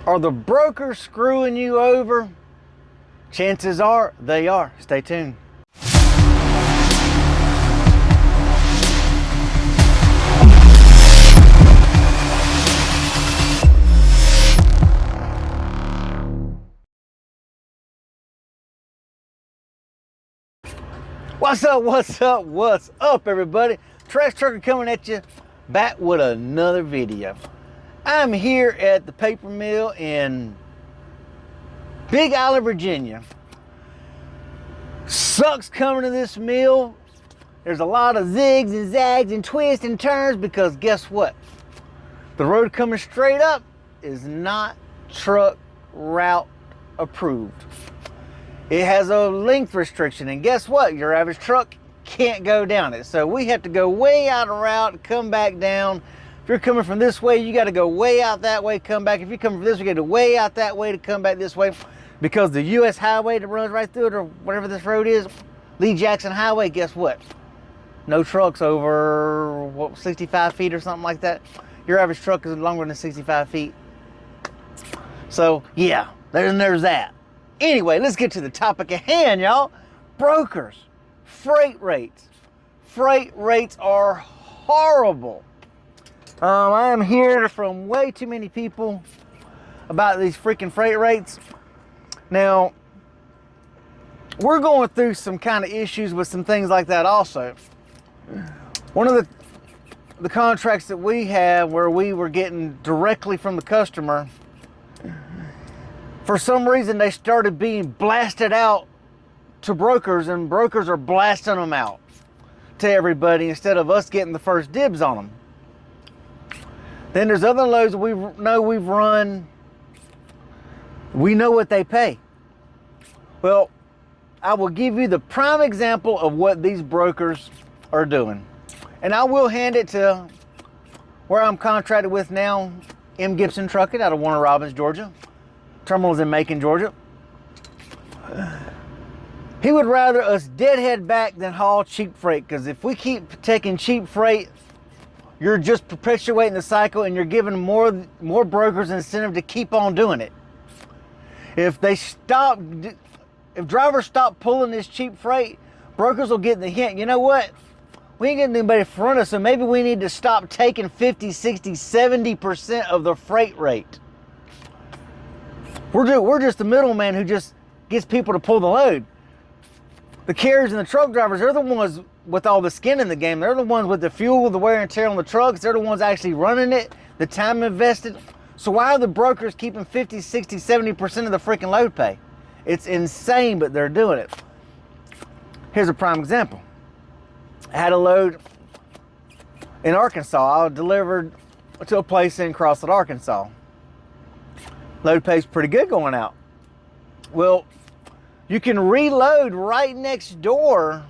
Are the brokers screwing you over? Chances are they are. Stay tuned. What's up, what's up, what's up, everybody? Trash Trucker coming at you back with another video. I'm here at the paper mill in Big Island, Virginia. Sucks coming to this mill. There's a lot of zigs and zags and twists and turns because guess what? The road coming straight up is not truck route approved. It has a length restriction, and guess what? Your average truck can't go down it. So we have to go way out of route, come back down. If you're coming from this way, you got to go way out that way, come back. If you're coming from this way, you got to way out that way to come back this way. Because the U.S. highway that runs right through it, or whatever this road is, Lee Jackson Highway, guess what? No trucks over, what, 65 feet or something like that. Your average truck is longer than 65 feet. So, yeah, there's that. Anyway, let's get to the topic at hand, y'all. Brokers, freight rates. Freight rates are horrible. I am hearing from way too many people about these freaking freight rates. Now, we're going through some kind of issues with some things like that also. One of the contracts that we have where we were getting directly from the customer, for some reason they started being blasted out to brokers, and brokers are blasting them out to everybody instead of us getting the first dibs on them. Then there's other loads we know we've run. We know what they pay. Well, I will give you the prime example of what these brokers are doing. And I will hand it to where I'm contracted with now, M. Gibson Trucking out of Warner Robins, Georgia. Terminals in Macon, Georgia. He would rather us deadhead back than haul cheap freight, because if we keep taking cheap freight, you're just perpetuating the cycle and you're giving more brokers incentive to keep on doing it. If drivers stop pulling this cheap freight, brokers will get the hint, you know what? We ain't getting anybody in front of us, so maybe we need to stop taking 50, 60, 70% of the freight rate. We're just the middleman who just gets people to pull the load. The carriers and the truck drivers, they're the ones with all the skin in the game. They're the ones with the fuel, the wear and tear on the trucks. They're the ones actually running it, the time invested. So why are the brokers keeping 50, 60, 70% of the freaking load pay? It's insane, but they're doing it. Here's a prime example. I had a load in Arkansas. I delivered to a place in Crossett, Arkansas. Load pays pretty good going out. Well, you can reload right next door.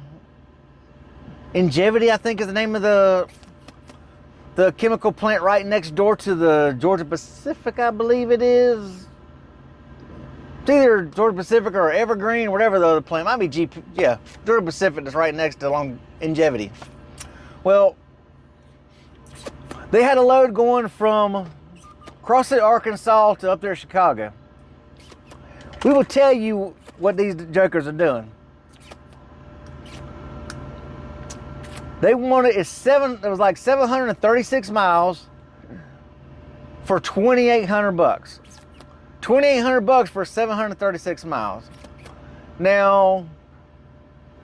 Ingevity, I think, is the name of the chemical plant right next door to the Georgia Pacific, I believe it is. It's either Georgia Pacific or Evergreen, whatever the other plant. Might be GP, yeah, Georgia Pacific that's right next to along Ingevity. Well, they had a load going from Crossett, Arkansas to up there Chicago. We will tell you what these jokers are doing. They wanted it was like 736 miles for $2,800. $2,800 for 736 miles. Now,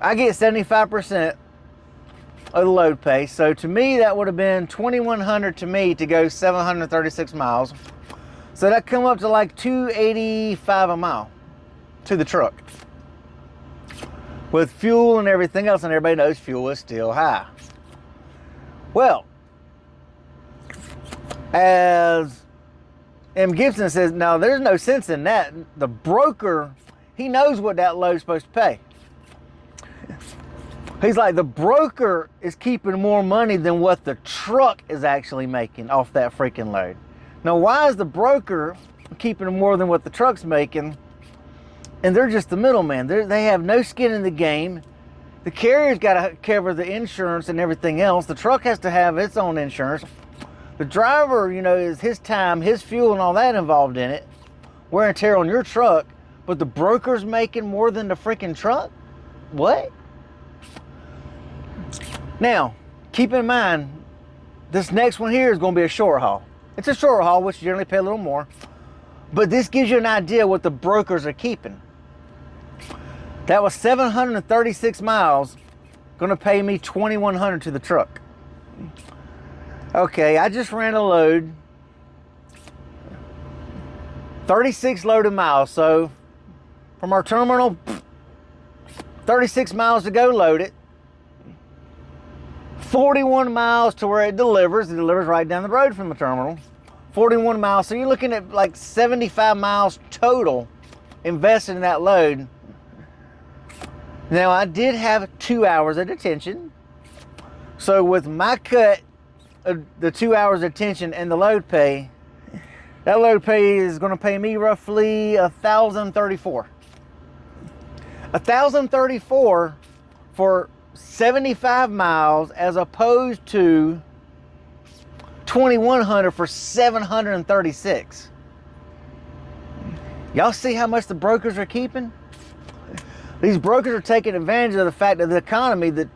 I get 75% of the load pay. So to me, that would have been $2,100 to me to go 736 miles. So that come up to like $285 a mile to the truck. With fuel and everything else, and everybody knows fuel is still high. Well, as M. Gibson says, now there's no sense in that. The broker, he knows what that load's supposed to pay. He's like, the broker is keeping more money than what the truck is actually making off that freaking load. Now, why is the broker keeping more than what the truck's making? And they're just the middleman. They have no skin in the game. The carrier's got to cover the insurance and everything else. The truck has to have its own insurance. The driver, you know, is his time, his fuel, and all that involved in it. wear and tear on your truck, but the broker's making more than the freaking truck? What? Now, keep in mind, this next one here is going to be a short haul. It's a short haul, which you generally pay a little more. But this gives you an idea what the brokers are keeping. That was 736 miles, going to pay me $2,100 to the truck. Okay, I just ran a load, 36 loaded miles. So from our terminal, 36 miles to go load it, 41 miles to where it delivers. It delivers right down the road from the terminal. 41 miles. So you're looking at like 75 miles total invested in that load. Now, I did have 2 hours of detention. So with my cut, the 2 hours of detention and the load pay, that load pay is going to pay me roughly $1,034. $1,034 for 75 miles as opposed to $2,100 for 736. Y'all see how much the brokers are keeping? These brokers are taking advantage of the fact of the economy, that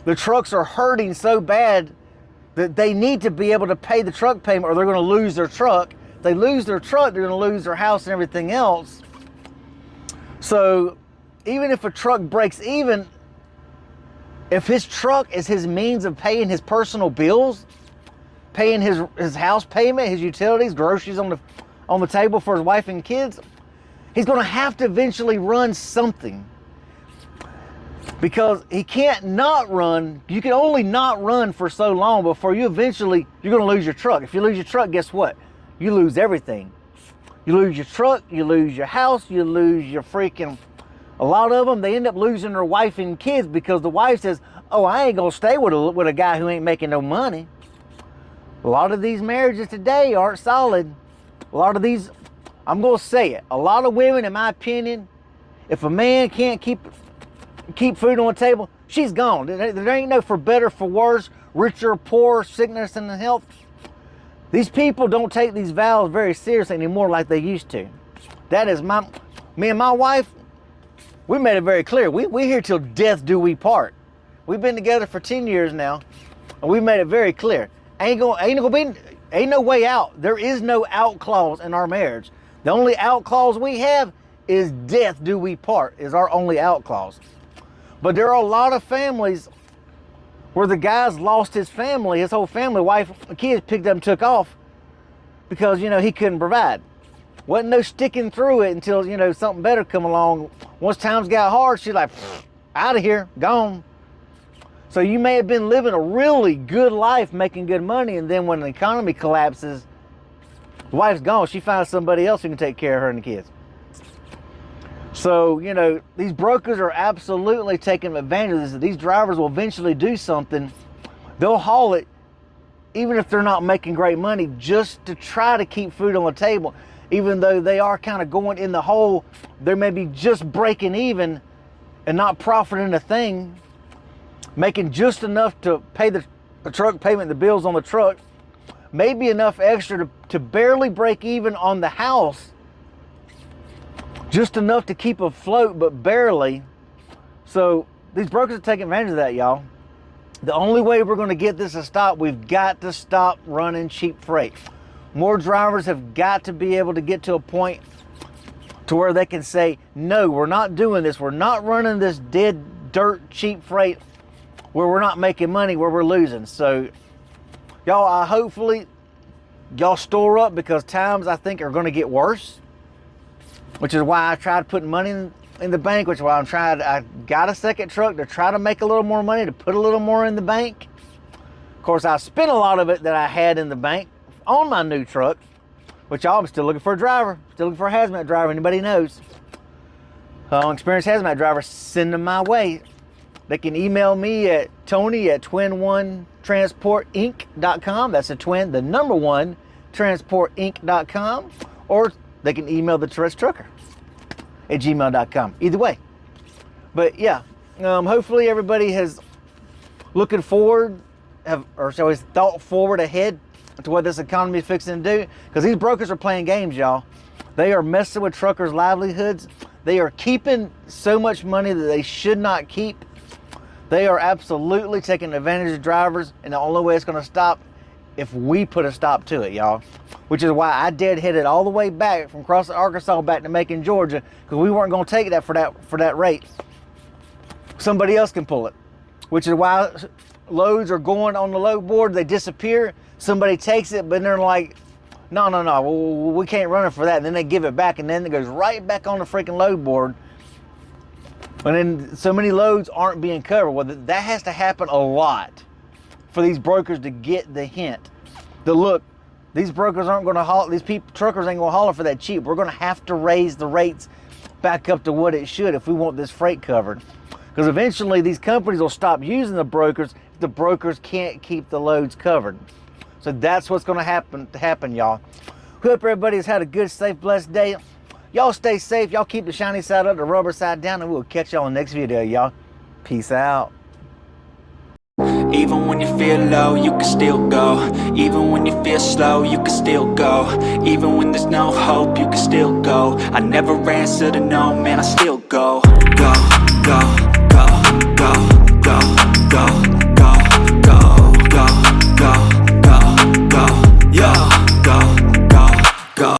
the trucks are hurting so bad that they need to be able to pay the truck payment or they're going to lose their truck. If they lose their truck, they're going to lose their house and everything else. So even if a truck breaks even, if his truck is his means of paying his personal bills, paying his house payment, his utilities, groceries on the table for his wife and kids, he's going to have to eventually run something, because he can't not run. You can only not run for so long before you're going to lose your truck. If you lose your truck, guess what? You lose everything. You lose your truck, you lose your house, you lose your freaking, a lot of them, they end up losing their wife and kids because the wife says, oh, I ain't going to stay with a guy who ain't making no money. A lot of these marriages today aren't solid. A lot of these, I'm going to say it, a lot of women, in my opinion, if a man can't keep food on the table, she's gone. There ain't no for better, for worse, richer or poor, sickness and health. These people don't take these vows very seriously anymore like they used to. That is me and my wife, we made it very clear. We here till death do we part. We've been together for 10 years now, and we made it very clear. Ain't no way out. There is no out clause in our marriage. The only out clause we have is death do we part, is our only out clause. But there are a lot of families where the guy's lost his family, his whole family, wife, kids picked up and took off because, he couldn't provide. Wasn't no sticking through it until, something better come along. Once times got hard, she's like, out of here, gone. So you may have been living a really good life, making good money, and then when the economy collapses, the wife's gone. She finds somebody else who can take care of her and the kids. So, these brokers are absolutely taking advantage of this. These drivers will eventually do something. They'll haul it, even if they're not making great money, just to try to keep food on the table. Even though they are kind of going in the hole, they may be just breaking even and not profiting a thing, making just enough to pay the truck payment, the bills on the truck, maybe enough extra to barely break even on the house, just enough to keep afloat, but barely. So these brokers are taking advantage of that, y'all. The only way we're going to get this to stop, we've got to stop running cheap freight. More drivers have got to be able to get to a point to where they can say, no, we're not doing this. We're not running this dead, dirt, cheap freight where we're not making money, where we're losing. So y'all, hopefully y'all store up, because times I think are going to get worse, which is why I tried putting money in the bank, which is why I got a second truck to try to make a little more money, to put a little more in the bank. Of course, I spent a lot of it that I had in the bank on my new truck, which I'm still looking for a driver, still looking for a hazmat driver. Anybody knows? Experienced hazmat driver, send them my way. They can email me at Tony@twin1transportinc.com. That's a twin, the number one, transportinc.com. Or they can email the Tourette's Trucker at gmail.com. Either way. But yeah, hopefully everybody has looking forward, or shall we say, thought forward ahead to what this economy is fixing to do. Because these brokers are playing games, y'all. They are messing with truckers' livelihoods. They are keeping so much money that they should not keep. They are absolutely taking advantage of drivers, and the only way it's going to stop if we put a stop to it, y'all. Which is why I deadheaded all the way back from crossing Arkansas back to Macon, Georgia, because we weren't going to take that for that rate. Somebody else can pull it. Which is why loads are going on the load board, they disappear. Somebody takes it, but they're like, no, we can't run it for that. And then they give it back, and then it goes right back on the freaking load board. And then so many loads aren't being covered. Well, that has to happen a lot for these brokers to get the hint. That look, these brokers aren't going to haul, truckers ain't going to haul it for that cheap. We're going to have to raise the rates back up to what it should if we want this freight covered. Because eventually these companies will stop using the brokers if the brokers can't keep the loads covered. So that's what's going to happen, y'all. Hope everybody has had a good, safe, blessed day. Y'all stay safe. Y'all keep the shiny side up, the rubber side down, and we'll catch y'all in the next video, y'all. Peace out. Even when you feel low, you can still go. Even when you feel slow, you can still go. Even when there's no hope, you can still go. I never answer to no, man, I still go. Go, go.